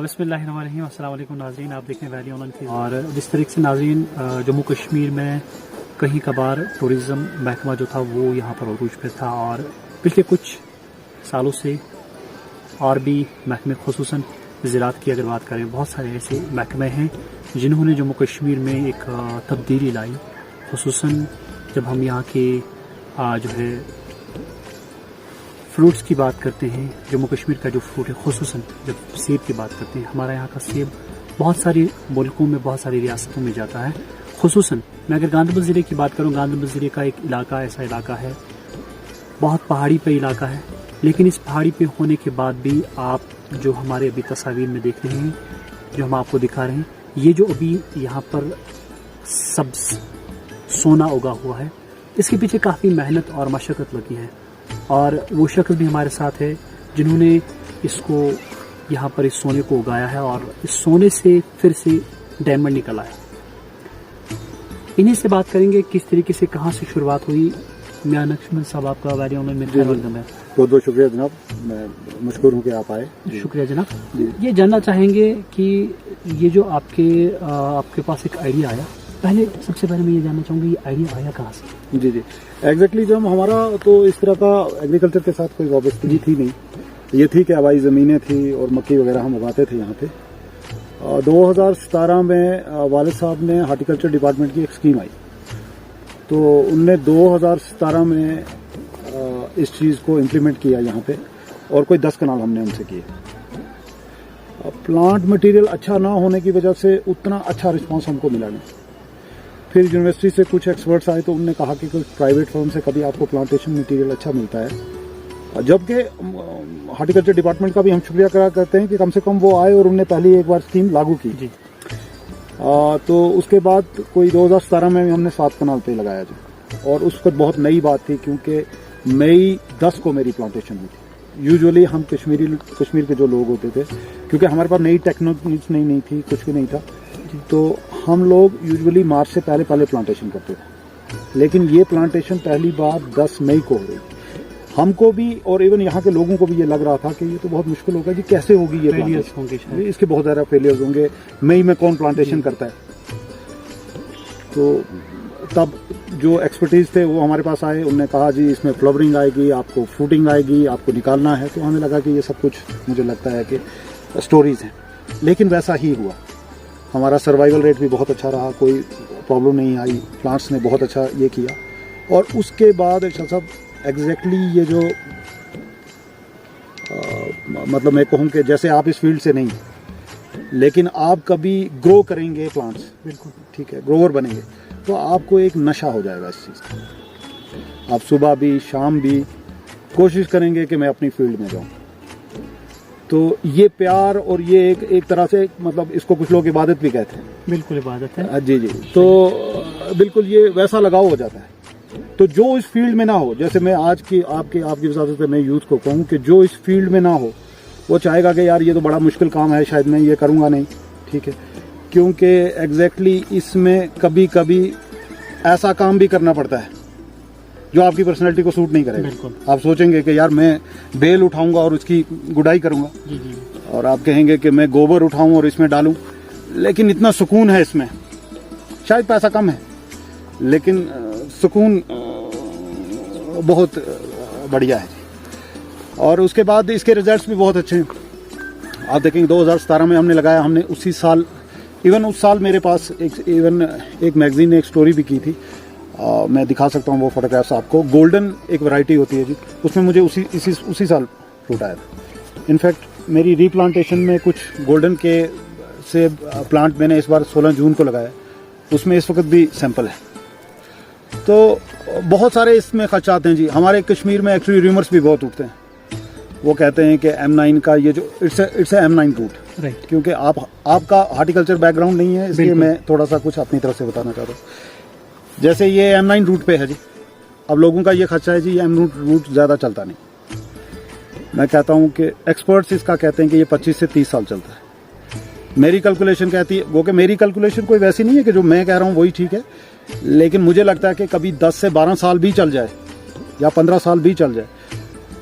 बिस्मिल्लाहिर्रहमानिर्रहीम। अस्सलाम वालेकुम नाज़रीन, आप देख रहे हैं वैली ऑनलाइन फीस। और जिस तरीके से नाज़रीन जम्मू कश्मीर में कहीं कभार टूरिज़्म महकमा जो था वो यहाँ पर अरूज पे था, और पिछले कुछ सालों से और भी महकमे खुसूसन ज़राअत की अगर बात करें, बहुत सारे ऐसे महकमे हैं जिन्होंने जम्मू कश्मीर में एक तब्दीली लाई। खुसूसन जब हम यहाँ के जो है फ्रूट्स की बात करते हैं, जम्मू कश्मीर का जो फ्रूट है, खुसूसन जब सेब की बात करते हैं, हमारा यहाँ का सेब बहुत सारे मुल्कों में, बहुत सारी रियासतों में जाता है। खुसूसन मैं अगर गांधरबल ज़िले की बात करूँ, गांधरबल ज़िले का एक इलाका ऐसा इलाका है, बहुत पहाड़ी पे इलाका है, लेकिन इस पहाड़ी पे होने के बाद भी आप जो हमारे अभी तस्वीर में देख रहे हैं, जो हम आपको दिखा रहे हैं, ये जो अभी यहाँ पर सब्ज़ सोना उगा हुआ है, इसके पीछे काफ़ी मेहनत और मशक्क़त लगी है। और वो शख्स भी हमारे साथ है जिन्होंने इसको यहाँ पर इस सोने को उगाया है, और इस सोने से फिर से डायमंड निकल आया। इन्हीं से बात करेंगे किस तरीके से, कहाँ से शुरुआत हुई। मियां नक्शबंद साहब, आपका वैली ऑनलाइन में खैर-ए-मक़दम है। बहुत बहुत शुक्रिया जनाब, मैं मशकूर हूँ कि आप आए। शुक्रिया जनाब। ये जानना चाहेंगे कि ये जो आपके पास एक आइडिया आया, सबसे पहले मैं ये जानना चाहूँगी ये आइडिया आया कहाँ से? जी एग्जैक्टली जब हमारा तो इस तरह का एग्रीकल्चर के साथ कोई वाबस्तगी थी नहीं, ये थी कि आबाई ज़मीनें थी और मक्की वगैरह हम उगाते थे यहाँ पे। 2017 में वालिद साहब ने हार्टिकल्चर डिपार्टमेंट की एक स्कीम आई, तो उनने 2017 में इस चीज़ को इम्प्लीमेंट किया यहाँ पे, और कोई 10 कनाल हमने उनसे किए। प्लांट मटेरियल अच्छा ना होने की वजह से उतना अच्छा रिस्पांस हमको मिला नहीं। फिर यूनिवर्सिटी से कुछ एक्सपर्ट्स आए तो उन्होंने कहा कि कुछ प्राइवेट फर्म से कभी आपको प्लांटेशन मटेरियल अच्छा मिलता है। जबकि हार्टिकल्चर डिपार्टमेंट का भी हम शुक्रिया करा करते हैं कि कम से कम वो आए और उन्होंने पहली एक बार स्कीम लागू की जी। तो उसके बाद कोई 2017 में हमने 7 कनाल पे लगाया जी, और उस वक्त बहुत नई बात थी क्योंकि मई 10 को मेरी प्लांटेशन हुई थी। यूजुअली हम कश्मीर के जो लोग होते थे, क्योंकि हमारे पास नई टेक्नोलॉजी नहीं थी, कुछ भी नहीं था, तो हम लोग यूजुअली मार्च से पहले प्लांटेशन करते थे। लेकिन ये प्लांटेशन पहली बार 10 मई को हो गई। हमको भी और इवन यहाँ के लोगों को भी ये लग रहा था कि ये तो बहुत मुश्किल होगा जी, कैसे होगी ये प्लांटेशन, इसके बहुत ज़्यादा फेलियर्स होंगे, मई में कौन प्लांटेशन करता है। तो तब जो एक्सपर्टीज थे वो हमारे पास आए, उन्होंने कहा जी इसमें फ्लावरिंग आएगी, आपको फ्रूटिंग आएगी, आपको निकालना है। तो हमें लगा कि ये सब कुछ मुझे लगता है कि स्टोरीज हैं, लेकिन वैसा ही हुआ। हमारा सर्वाइवल रेट भी बहुत अच्छा रहा, कोई प्रॉब्लम नहीं आई, प्लांट्स ने बहुत अच्छा ये किया। और उसके बाद इरशाद साहब एग्जैक्टली ये जो मतलब मैं कहूँ कि जैसे आप इस फील्ड से नहीं, लेकिन आप कभी ग्रो करेंगे प्लांट्स, बिल्कुल ठीक है, ग्रोवर बनेंगे, तो आपको एक नशा हो जाएगा इस चीज़ का। आप सुबह भी शाम भी कोशिश करेंगे कि मैं अपनी फील्ड में जाऊँ। तो ये प्यार और ये एक तरह से मतलब इसको कुछ लोग इबादत भी कहते हैं। बिल्कुल इबादत है जी। तो बिल्कुल ये वैसा लगाव हो जाता है। तो जो इस फील्ड में ना हो, जैसे मैं आज की आपकी इजाज़त से मैं यूथ को कहूँ कि जो इस फील्ड में ना हो, वो चाहेगा कि यार ये तो बड़ा मुश्किल काम है, शायद मैं ये करूँगा नहीं, ठीक है, क्योंकि एग्जैक्टली इसमें कभी कभी ऐसा काम भी करना पड़ता है जो आपकी पर्सनैलिटी को सूट नहीं करेगा। आप सोचेंगे कि यार मैं बेल उठाऊंगा और उसकी गुड़ाई करूंगा, और आप कहेंगे कि मैं गोबर उठाऊं और इसमें डालूं, लेकिन इतना सुकून है इसमें, शायद पैसा कम है लेकिन सुकून बहुत बढ़िया है। और उसके बाद इसके रिजल्ट्स भी बहुत अच्छे हैं। आप देखेंगे 2017 में हमने लगाया, हमने उसी साल, इवन उस साल मेरे पास एक मैगजीन ने एक स्टोरी भी की थी, मैं दिखा सकता हूँ वो फोटोग्राफ्स आपको। गोल्डन एक वैरायटी होती है जी, उसमें मुझे उसी साल फ्रूट आया था। इनफैक्ट मेरी रीप्लांटेशन में कुछ गोल्डन के से प्लांट मैंने इस बार 16 जून को लगाया, उसमें इस वक्त भी सैंपल है। तो बहुत सारे इसमें खर्चाते हैं जी। हमारे कश्मीर में एक्चुअली र्यूमर्स भी बहुत उठते हैं, वो कहते हैं कि M9 का ये जो इट्स M9 रूट, राइट। क्योंकि आपका हार्टिकल्चर बैकग्राउंड नहीं है, इसलिए मैं थोड़ा सा कुछ अपनी तरफ से बताना चाहता हूँ। जैसे ये M9 रूट पे है जी, अब लोगों का ये खर्चा है जी M9 रूट ज़्यादा चलता नहीं। मैं कहता हूँ कि एक्सपर्ट्स इसका कहते हैं कि ये 25 से 30 साल चलता है। मेरी कैलकुलेशन कहती है, वो कि मेरी कैलकुलेशन कोई वैसी नहीं है कि जो मैं कह रहा हूँ वही ठीक है, लेकिन मुझे लगता है कि कभी 10 से 12 साल भी चल जाए या 15 साल भी चल जाए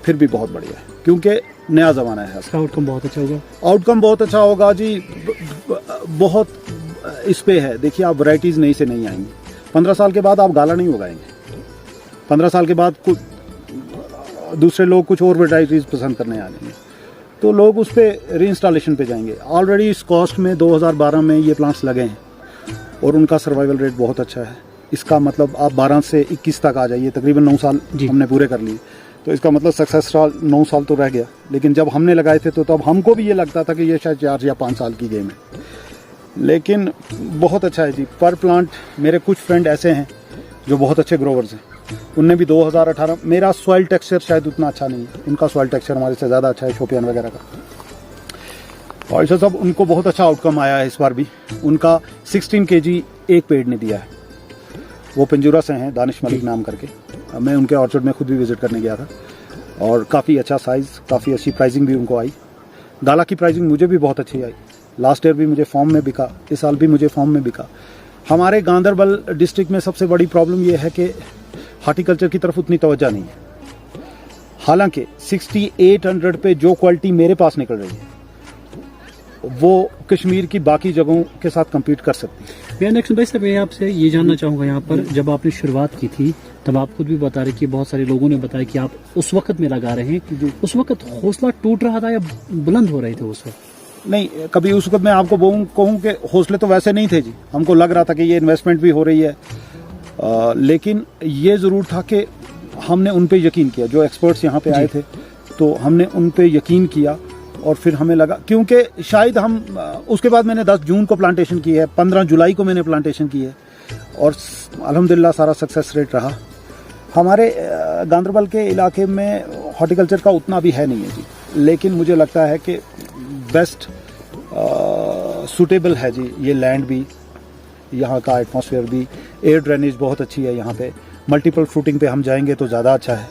फिर भी बहुत बढ़िया है, क्योंकि नया ज़माना है। आउटकम बहुत अच्छा होगा। आउटकम बहुत अच्छा होगा जी। बहुत इस पे है, देखिए आप वैरायटीज़ नई से नहीं आएंगी। 15 साल के बाद आप गाला नहीं उगाएंगे। 15 साल के बाद कुछ दूसरे लोग कुछ और वैरायटीज़ पसंद करने आ जाएंगे, तो लोग उस पर री इंस्टॉलेशन पे जाएंगे। ऑलरेडी इस कॉस्ट में 2012 में ये प्लांट्स लगे हैं और उनका सर्वाइवल रेट बहुत अच्छा है। इसका मतलब आप 12 से 21 तक आ जाइए, तकरीबन 9 साल हमने पूरे कर लिए, तो इसका मतलब सक्सेस 9 साल तो रह गया। लेकिन जब हमने लगाए थे तो तब हमको भी ये लगता था कि ये शायद 4 या 5 साल की गेम है, लेकिन बहुत अच्छा है जी। पर प्लांट मेरे कुछ फ्रेंड ऐसे हैं जो बहुत अच्छे ग्रोवर्स हैं, उनने भी 2018, मेरा सॉइल टेक्सचर शायद उतना अच्छा नहीं है, उनका सॉइल टेक्सचर हमारे से ज़्यादा अच्छा है, शोपियान वगैरह का, और ऐसा सब उनको बहुत अच्छा आउटकम आया है। इस बार भी उनका 16 kg एक पेड़ ने दिया है। वो पिंजूरा से हैं, दानिश मलिक नाम करके। मैं उनके ऑर्चर्ड में खुद भी विजिट करने गया था, और काफ़ी अच्छा साइज़, काफ़ी अच्छी प्राइसिंग भी उनको आई। गाला की प्राइसिंग मुझे भी बहुत अच्छी आई। लास्ट ईयर भी मुझे फॉर्म में बिका, इस साल भी मुझे फॉर्म में बिका। हमारे गांधरबल डिस्ट्रिक्ट में सबसे बड़ी प्रॉब्लम ये है कि हार्टिकल्चर की तरफ उतनी तवज्जो नहीं है। हालांकि 6800 पे जो क्वालिटी मेरे पास निकल रही है वो कश्मीर की बाकी जगहों के साथ compete कर सकती है। मैं नेक्स्ट भाई साहब, मैं आपसे ये जानना चाहूँगा, यहाँ पर जब आपने शुरुआत की थी तब आप खुद भी बता रहे कि बहुत सारे लोगों ने बताया कि आप उस वक्त में लगा रहे हैं, उस वक्त हौसला टूट रहा था या बुलंद हो रहे थे उस वक्त? नहीं, कभी उस वक्त मैं आपको कहूँ कि हौसले तो वैसे नहीं थे जी। हमको लग रहा था कि ये इन्वेस्टमेंट भी हो रही है, लेकिन ये ज़रूर था कि हमने उन पे यकीन किया। जो एक्सपर्ट्स यहाँ पे आए थे तो हमने उन पे यकीन किया, और फिर हमें लगा, क्योंकि शायद हम उसके बाद मैंने 10 जून को प्लांटेशन की है, 15 जुलाई को मैंने प्लांटेशन की है, और अल्हम्दुलिल्लाह सारा सक्सेस रेट रहा। हमारे गांधरबल के इलाके में हॉर्टिकल्चर का उतना भी है नहीं है जी, लेकिन मुझे लगता है कि बेस्ट सूटेबल है जी ये लैंड भी, यहाँ का एटमॉस्फेयर भी, एयर ड्रेनेज बहुत अच्छी है यहाँ पे। मल्टीपल फ्रूटिंग पे हम जाएंगे तो ज़्यादा अच्छा है।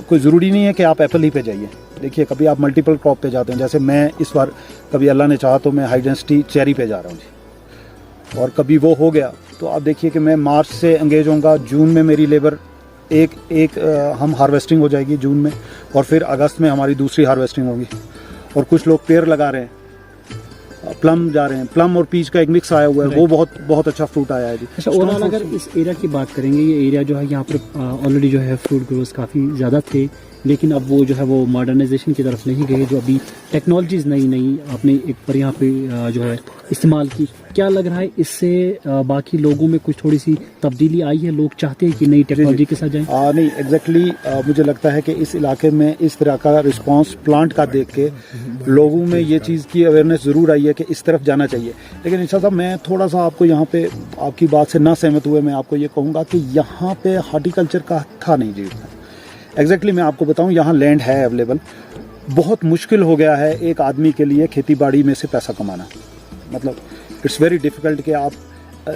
कोई ज़रूरी नहीं है कि आप एप्पल ही पे जाइए। देखिए, कभी आप मल्टीपल क्रॉप पे जाते हैं, जैसे मैं इस बार कभी अल्लाह ने चाहा तो मैं हाई डेंसिटी चेरी पे जा रहा हूँ जी, और कभी वो हो गया तो आप देखिए कि मैं मार्च से एंगेज होऊंगा। जून में मेरी लेबर एक हम हार्वेस्टिंग हो जाएगी जून में, और फिर अगस्त में हमारी दूसरी हार्वेस्टिंग होगी। और कुछ लोग पेड़ लगा रहे हैं, प्लम जा रहे हैं, प्लम और पीच का एक मिक्स आया हुआ है, वो बहुत अच्छा फ्रूट आया है जी। अच्छा, ओवरऑल अगर इस एरिया की बात करेंगे, ये एरिया जो है यहाँ पर ऑलरेडी जो है फ्रूट ग्रोवर्स काफ़ी ज़्यादा थे, लेकिन अब वो जो है वो मॉडर्नाइजेशन की तरफ नहीं गए। जो अभी टेक्नोलॉजीज नई आपने एक पर यहाँ पे जो है इस्तेमाल की, क्या लग रहा है इससे बाकी लोगों में कुछ थोड़ी सी तब्दीली आई है? लोग चाहते हैं कि नई टेक्नोलॉजी के साथ जाएं? नहीं, एग्जैक्टली मुझे लगता है कि इस इलाके में इस तरह का रिस्पांस प्लांट का देख के लोगों में ये चीज़ की अवेयरनेस ज़रूर आई है कि इस तरफ जाना चाहिए। लेकिन इंशा साहब, मैं थोड़ा सा आपको यहाँ पे आपकी बात से ना सहमत हुए मैं आपको ये कहूँगा कि यहाँ पे हार्टिकल्चर का था नहीं जी। एग्जैक्टली मैं आपको बताऊँ, यहाँ लैंड है अवेलेबल। बहुत मुश्किल हो गया है एक आदमी के लिए खेती बाड़ी में से पैसा कमाना। मतलब इट्स वेरी डिफिकल्ट कि आप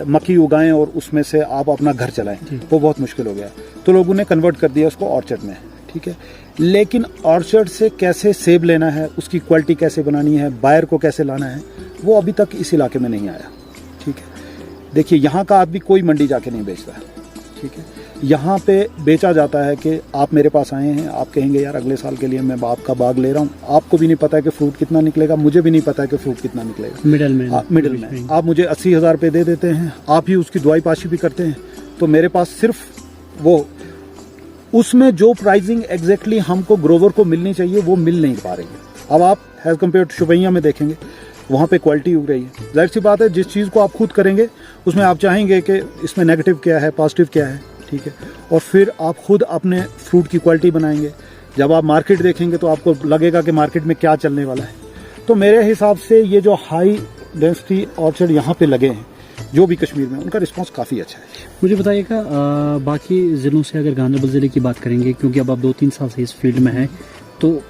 मक्की उगाएं और उसमें से आप अपना घर चलाएं, वो बहुत मुश्किल हो गया। तो लोगों ने कन्वर्ट कर दिया उसको ऑर्चर्ड में, ठीक है। लेकिन ऑर्चर्ड से कैसे सेब लेना है, उसकी क्वालिटी कैसे बनानी है, बायर को कैसे लाना है, वो अभी तक इस इलाके में नहीं आया, ठीक है। देखिए, यहाँ का आदमी कोई मंडी जाके नहीं बेचता है, ठीक है। यहाँ पे बेचा जाता है कि आप मेरे पास आए हैं, आप कहेंगे यार अगले साल के लिए मैं आपका बाग ले रहा हूँ। आपको भी नहीं पता है कि फ्रूट कितना निकलेगा, मुझे भी नहीं पता है कि फ्रूट कितना निकलेगा। मिडल में आप मुझे 80,000 रुपये दे देते हैं, आप ही उसकी दवाई पाशी भी करते हैं। तो मेरे पास सिर्फ वो, उसमें जो प्राइसिंग एग्जैक्टली हमको ग्रोवर को मिलनी चाहिए वो मिल नहीं पा रही है। अब आप एज कम्पेयर टू शुपैया में देखेंगे, वहाँ पे क्वालिटी उग रही है। जाहिर सी बात है, जिस चीज़ को आप खुद करेंगे उसमें आप चाहेंगे कि इसमें नेगेटिव क्या है, पॉजिटिव क्या है, ठीक है। और फिर आप खुद अपने फ्रूट की क्वालिटी बनाएंगे। जब आप मार्केट देखेंगे तो आपको लगेगा कि मार्केट में क्या चलने वाला है। तो मेरे हिसाब से ये जो हाई डेंसिटी ऑर्चर्ड यहाँ पे लगे हैं जो भी कश्मीर में, उनका रिस्पांस काफ़ी अच्छा है। मुझे बताइएगा, बाकी ज़िलों से अगर गांधरबल ज़िले की बात करेंगे, क्योंकि अब आप 2-3 साल से इस फील्ड में हैं, तो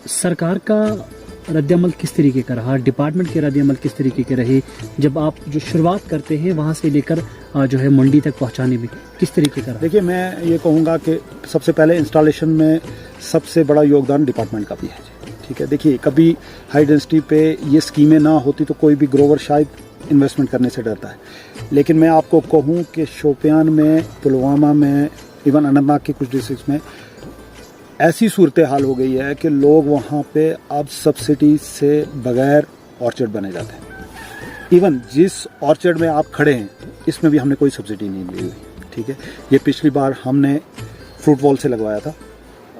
सरकार का रद्दअमल किस तरीके का रहा, डिपार्टमेंट के रद्दअमल किस तरीके के रहे, जब आप जो शुरुआत करते हैं वहाँ से लेकर जो है मंडी तक पहुँचाने में किस तरीके का रहा? देखिए, मैं ये कहूँगा कि सबसे पहले इंस्टॉलेशन में सबसे बड़ा योगदान डिपार्टमेंट का भी है। ठीक है, देखिए, कभी हाई डेंसिटी पे ये स्कीमें ना होती तो कोई भी ग्रोवर शायद इन्वेस्टमेंट करने से डरता है। लेकिन मैं आपको कहूँ कि शोपियान में, पुलवामा में, इवन अनंतनाग के कुछ डिस्ट्रिक्ट में ऐसी सूरत हाल हो गई है कि लोग वहाँ पे अब सब्सिडी से बगैर ऑर्चर्ड बने जाते हैं। इवन जिस ऑर्चर्ड में आप खड़े हैं, इसमें भी हमने कोई सब्सिडी नहीं ली हुई। ठीक है, ये पिछली बार हमने फ्रूट वॉल से लगवाया था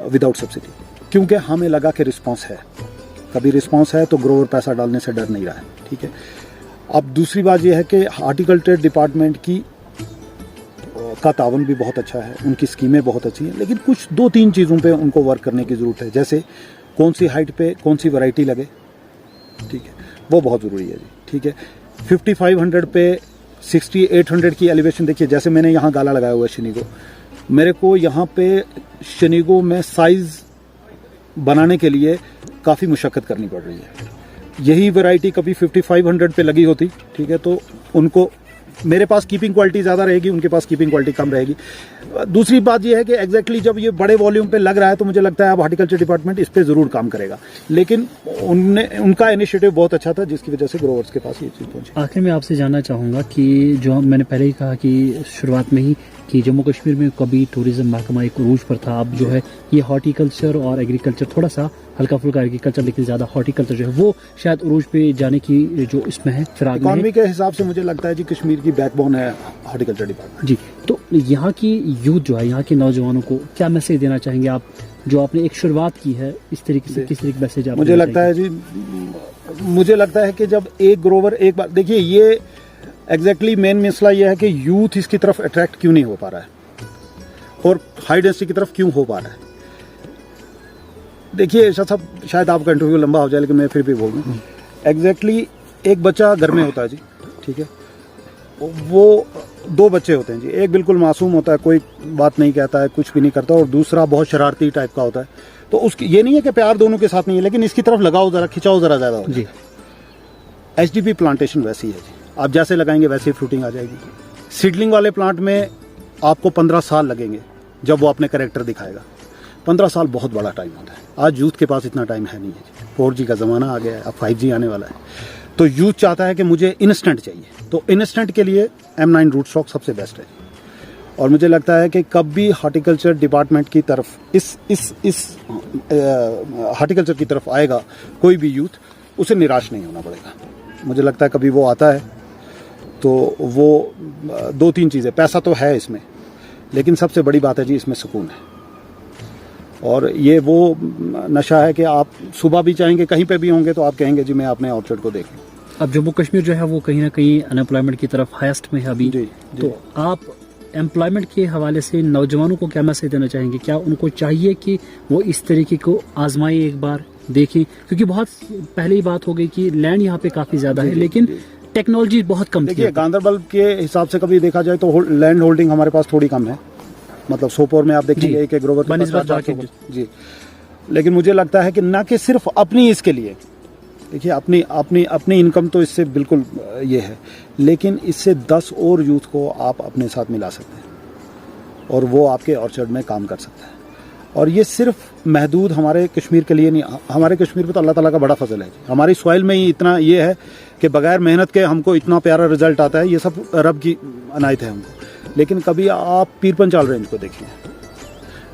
विदाउट सब्सिडी, क्योंकि हमें लगा कि रिस्पांस है। कभी रिस्पांस है तो ग्रोवर पैसा डालने से डर नहीं रहा है। ठीक है, अब दूसरी बात यह है कि हार्टिकल्चर डिपार्टमेंट का तावन भी बहुत अच्छा है, उनकी स्कीमें बहुत अच्छी हैं, लेकिन कुछ 2-3 चीज़ों पे उनको वर्क करने की ज़रूरत है। जैसे कौन सी हाइट पे कौन सी वैरायटी लगे, ठीक है, वो बहुत ज़रूरी है जी। ठीक है, 5500 पे 6800 की एलिवेशन, देखिए जैसे मैंने यहाँ गाला लगाया हुआ है शनीगो, मेरे को यहाँ पे शनीगो में साइज़ बनाने के लिए काफ़ी मुशक्क़त करनी पड़ रही है। यही वैरायटी कभी 5500 पे लगी होती, ठीक है, तो उनको, मेरे पास कीपिंग क्वालिटी ज़्यादा रहेगी, उनके पास कीपिंग क्वालिटी कम रहेगी। दूसरी बात यह है कि एग्जैक्टली जब ये बड़े वॉल्यूम पे लग रहा है तो मुझे लगता है अब हार्टिकल्चर डिपार्टमेंट इस पे ज़रूर काम करेगा। लेकिन उनका इनिशिएटिव बहुत अच्छा था, जिसकी वजह से ग्रोवर्स के पास ये चीज़ पहुंची। आखिर में आपसे जानना चाहूँगा कि जो मैंने पहले ही कहा कि शुरुआत में ही कि जम्मू कश्मीर में कभी टूरिज्म महकमा एक उरूज पर था, अब जो है ये हॉर्टिकल्चर और एग्रीकल्चर, थोड़ा सा हल्का फुल्का एग्रीकल्चर लेकिन ज़्यादा हॉर्टिकल्चर जो है वो शायद उरूज पे जाने की जो इसमें है फिराक में है। इकॉनमी के हिसाब से मुझे लगता है जी कश्मीर की बैकबोन है हॉर्टिकल्चर डिपार्टमेंट जी। तो यहाँ की यूथ जो है, यहाँ के नौजवानों को क्या मैसेज देना चाहेंगे आप, जो आपने एक शुरुआत की है, इस तरीके से किस तरीके मैसेज आप? मुझे लगता है जी, मुझे लगता है कि जब एक ग्रोवर एक बार, देखिए ये एग्जैक्टली मेन मसला यह है कि यूथ इसकी तरफ अट्रैक्ट क्यों नहीं हो पा रहा है और हाई डेंसिटी की तरफ क्यों हो पा रहा है। देखिए साहब, शायद आपका इंटरव्यू लंबा हो जाए लेकिन मैं फिर भी बोल दूँ। एग्जैक्टली एक बच्चा घर में होता है जी, ठीक है, वो 2 बच्चे होते हैं जी। एक बिल्कुल मासूम होता है, कोई बात नहीं कहता है, कुछ भी नहीं करता, और दूसरा बहुत शरारती टाइप का होता है। तो उसकी ये नहीं है कि प्यार दोनों के साथ नहीं है, लेकिन इसकी तरफ लगाओ जरा, खिंचाओ जरा ज़्यादा हो जी। HDP प्लांटेशन वैसी है जी, आप जैसे लगाएंगे वैसे ही फ्रूटिंग आ जाएगी। सीडलिंग वाले प्लांट में आपको 15 साल लगेंगे जब वो अपने कैरेक्टर दिखाएगा। 15 साल बहुत बड़ा टाइम होता है। आज यूथ के पास इतना टाइम है नहीं है। 4G का ज़माना आ गया है, अब 5G आने वाला है, तो यूथ चाहता है कि मुझे इंस्टेंट चाहिए। तो इंस्टेंट के लिए M9 रूट स्टॉक सबसे बेस्ट है। और मुझे लगता है कि कभी हार्टिकल्चर डिपार्टमेंट की तरफ इस हार्टिकल्चर की तरफ आएगा कोई भी यूथ, उसे निराश नहीं होना पड़ेगा। मुझे लगता है कभी वो आता है तो वो 2-3 चीज़ें, पैसा तो है इसमें, लेकिन सबसे बड़ी बात है जी इसमें सुकून है। और ये वो नशा है कि आप सुबह भी चाहेंगे, कहीं पे भी होंगे तो आप कहेंगे जी मैं अपने ऑर्चर्ड को देख लूं। अब जम्मू कश्मीर जो है वो कहीं ना कहीं अनएम्प्लॉयमेंट की तरफ हाईएस्ट में है अभी जी। तो आप एम्प्लॉयमेंट के हवाले से नौजवानों को क्या मैसेज देना चाहेंगे? क्या उनको चाहिए कि वो इस तरीके को आजमाएं, एक बार देखें? क्योंकि बहुत पहले ही बात हो गई कि लैंड यहाँ पे काफ़ी ज़्यादा है, लेकिन टेक्नोलॉजी बहुत कम थी। देखिए गांधरबल के हिसाब से कभी देखा जाए तो लैंड होल्डिंग हमारे पास थोड़ी कम है। मतलब सोपोर में आप देखेंगे एक ग्रोवर जी, लेकिन मुझे लगता है कि ना कि सिर्फ अपनी इसके लिए, देखिए अपनी इनकम तो इससे बिल्कुल ये है, लेकिन इससे 10 और यूथ को आप अपने साथ मिला सकते हैं और वो आपके ऑर्चर्ड में काम कर सकता है। और ये सिर्फ महदूद हमारे कश्मीर के लिए नहीं, हमारे कश्मीर पे तो अल्लाह ताला का बड़ा फजल है। हमारी सॉइल में ही इतना ये है कि बगैर मेहनत के हमको इतना प्यारा रिजल्ट आता है, ये सब रब की अनायत है हमको। लेकिन कभी आप पीर पंचाल रेंज को देखिए,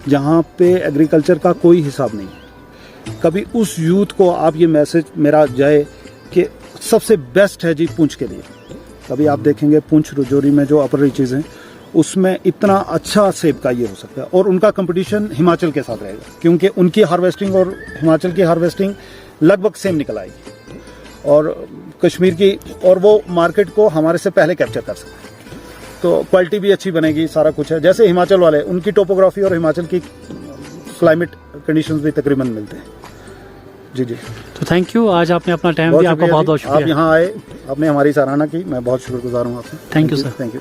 जहाँ पे एग्रीकल्चर का कोई हिसाब नहीं, कभी उस यूथ को आप ये मैसेज मेरा जाए कि सबसे बेस्ट है जी पुंछ के लिए। कभी आप देखेंगे पुंछ रजौरी में जो अपर रीचेज हैं उसमें इतना अच्छा सेब का ये हो सकता है, और उनका कंपटीशन हिमाचल के साथ रहेगा, क्योंकि उनकी हार्वेस्टिंग और हिमाचल की हार्वेस्टिंग लगभग सेम निकल आएगी, और कश्मीर की, और वो मार्केट को हमारे से पहले कैप्चर कर सकते हैं। तो क्वालिटी भी अच्छी बनेगी, सारा कुछ है। जैसे हिमाचल वाले, उनकी टोपोग्राफी और हिमाचल की क्लाइमेट कंडीशंस भी तकरीबन मिलते हैं। जी जी, तो थैंक यू, आज आपने अपना टाइम दिया, आपका बहुत बहुत शुक्रिया। आप यहाँ आए, आपने हमारी सराहना की, मैं बहुत शुक्रगुजार हूँ आपसे। Thank you sir. Thank you.